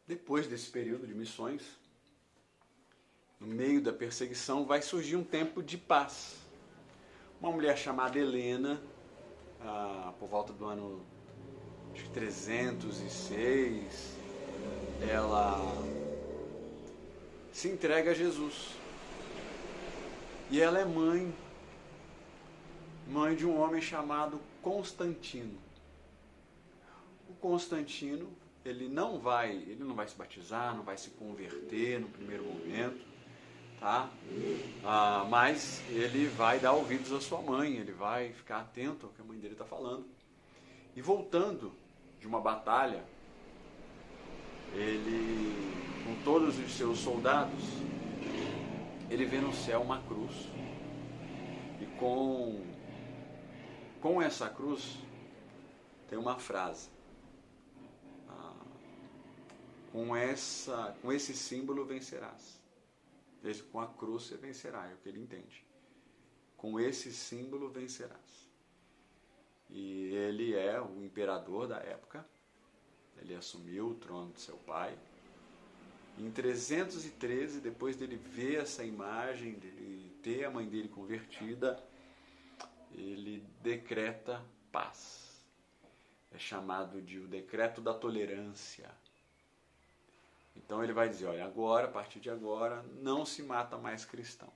depois desse período de missões, no meio da perseguição, vai surgir um tempo de paz. Uma mulher chamada Helena, por volta do ano de 306, ela se entrega a Jesus. E ela é mãe de um homem chamado Constantino. O Constantino, ele não vai se batizar, não vai se converter no primeiro momento, tá? Mas ele vai dar ouvidos à sua mãe, ele vai ficar atento ao que a mãe dele está falando. E voltando de uma batalha, ele, com todos os seus soldados, ele vê no céu uma cruz. E com essa cruz tem uma frase. Com esse símbolo vencerás. Com a cruz você vencerá, é o que ele entende. Com esse símbolo vencerás. E ele é o imperador da época. Ele assumiu o trono de seu pai. Em 313, depois dele ver essa imagem, dele ter a mãe dele convertida, ele decreta paz. É chamado de o decreto da tolerância. Então ele vai dizer, olha, agora, a partir de agora, não se mata mais cristão.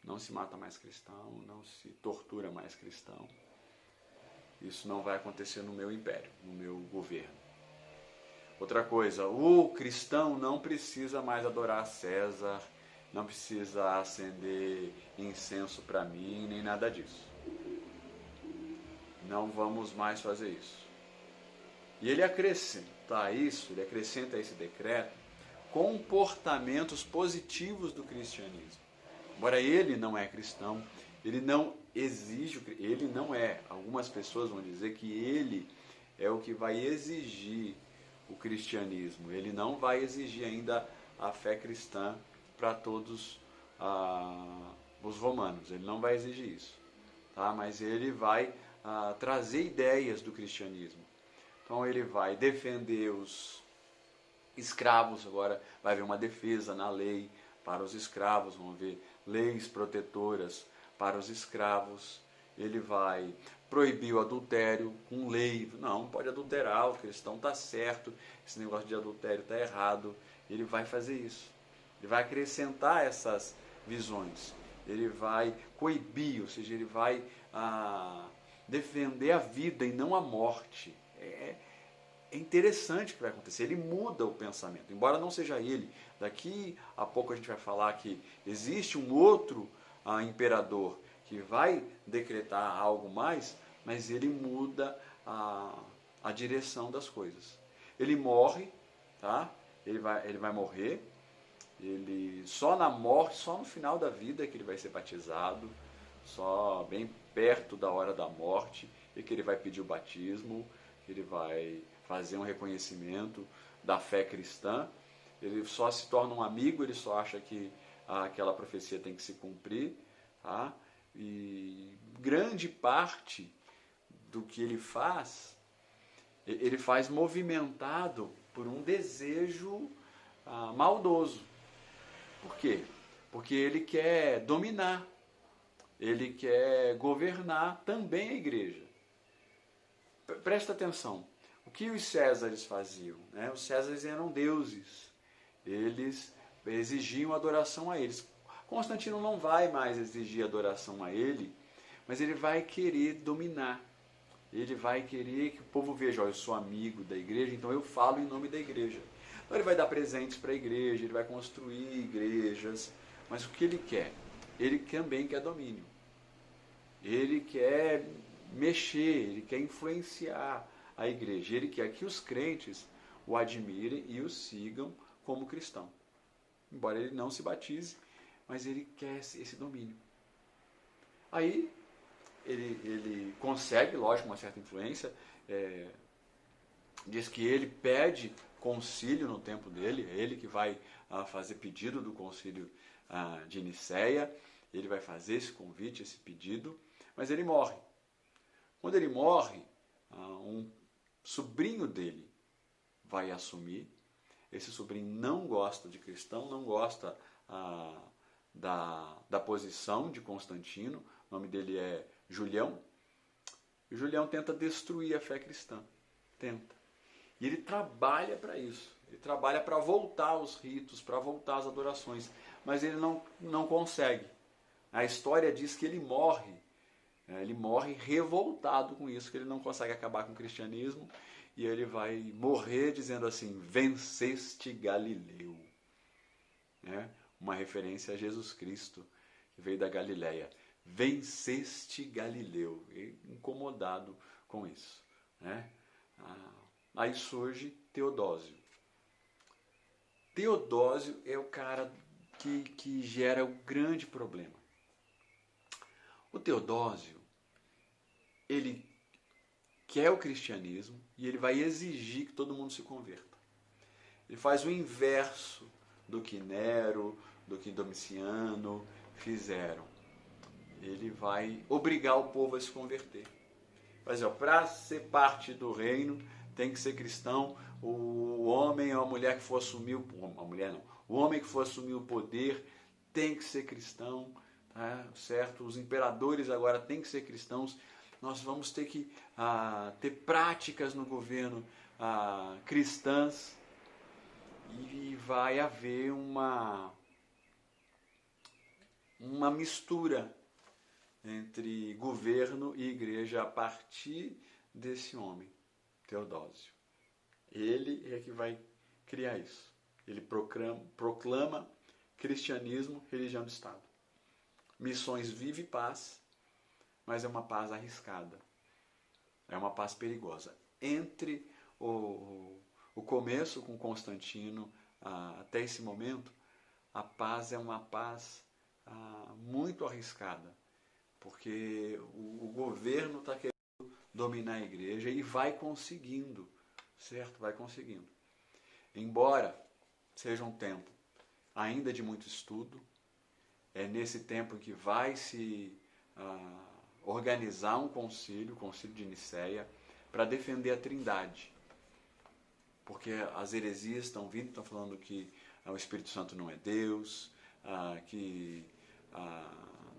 Não se mata mais cristão, não se tortura mais cristão. Isso não vai acontecer no meu império, no meu governo. Outra coisa, o cristão não precisa mais adorar César, não precisa acender incenso para mim, nem nada disso. Não vamos mais fazer isso. E ele acrescenta esse decreto, comportamentos positivos do cristianismo. Embora ele não é cristão, ele não é. Algumas pessoas vão dizer que ele é o que vai exigir o cristianismo. Ele não vai exigir ainda a fé cristã para todos os romanos. Ele não vai exigir isso. Tá? Mas ele vai trazer ideias do cristianismo. Então ele vai defender os escravos, agora vai haver uma defesa na lei para os escravos, vão haver leis protetoras para os escravos. Ele vai proibir o adultério com lei. Não pode adulterar, o cristão está certo, esse negócio de adultério está errado. Ele vai fazer isso. Ele vai acrescentar essas visões. Ele vai coibir, ou seja, ele vai defender a vida e não a morte. É interessante o que vai acontecer. Ele muda o pensamento, embora não seja ele. Daqui a pouco a gente vai falar que existe um outro imperador que vai decretar algo mais, mas ele muda a direção das coisas. Ele morre, tá? Ele vai morrer. Só na morte, só no final da vida que ele vai ser batizado, só bem perto da hora da morte, e que ele vai pedir o batismo, ele vai fazer um reconhecimento da fé cristã. Ele só se torna um amigo, ele só acha que aquela profecia tem que se cumprir, tá? E grande parte do que ele faz movimentado por um desejo maldoso. Por quê? Porque ele quer dominar, ele quer governar também a igreja. Presta atenção, o que os Césares faziam? Né? Os Césares eram deuses, eles exigiam adoração a eles. Constantino não vai mais exigir adoração a ele, mas ele vai querer dominar. Ele vai querer que o povo veja, eu sou amigo da igreja, então eu falo em nome da igreja. Então ele vai dar presentes para a igreja, ele vai construir igrejas, mas o que ele quer? Ele também quer domínio. Ele quer mexer, ele quer influenciar a igreja. Ele quer que os crentes o admirem e o sigam como cristão. Embora ele não se batize, mas ele quer esse domínio. Aí ele consegue, lógico, uma certa influência. Diz que ele pede concílio no tempo dele, é ele que vai fazer pedido do concílio de Nicéia, ele vai fazer esse convite, esse pedido, mas ele morre. Quando ele morre, um sobrinho dele vai assumir, esse sobrinho não gosta de cristão, não gosta da posição de Constantino, o nome dele é Julião, e o Julião tenta destruir a fé cristã, tenta. E ele trabalha para isso, ele trabalha para voltar aos ritos, para voltar às adorações, mas ele não consegue. A história diz que ele morre revoltado com isso, que ele não consegue acabar com o cristianismo, e ele vai morrer dizendo assim: venceste Galileu. Uma referência a Jesus Cristo, que veio da Galileia. Venceste Galileu. Incomodado com isso. Aí surge Teodósio. Teodósio é o cara que gera o grande problema. O Teodósio, ele quer o cristianismo e ele vai exigir que todo mundo se converta. Ele faz o inverso do que Nero, do que Domiciano fizeram. Ele vai obrigar o povo a se converter. Mas para ser parte do reino, tem que ser cristão. O homem ou a mulher que for assumir o homem que for assumir o poder tem que ser cristão, tá? Certo? Os imperadores agora têm que ser cristãos. Nós vamos ter que ter práticas no governo cristãs, e vai haver uma mistura entre governo e igreja a partir desse homem, Teodósio. Ele é que vai criar isso. Ele proclama cristianismo, religião do Estado. Missões Viva e Paz, mas é uma paz arriscada. É uma paz perigosa. Entre o começo com Constantino até esse momento, a paz é uma paz muito arriscada, porque o governo está querendo dominar a igreja e vai conseguindo, certo? Vai conseguindo. Embora seja um tempo ainda de muito estudo, é nesse tempo em que vai se organizar um concílio, o concílio de Nicéia, para defender a Trindade. Porque as heresias estão vindo, estão falando que o Espírito Santo não é Deus, que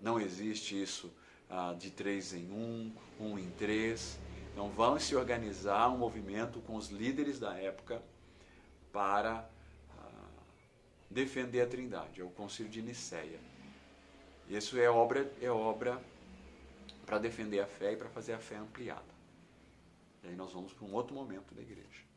não existe isso de 3 em 1, 1 em 3. Então vão se organizar um movimento com os líderes da época para defender a Trindade. É o Concílio de Nicéia. Isso é obra para defender a fé e para fazer a fé ampliada. E aí nós vamos para um outro momento da igreja.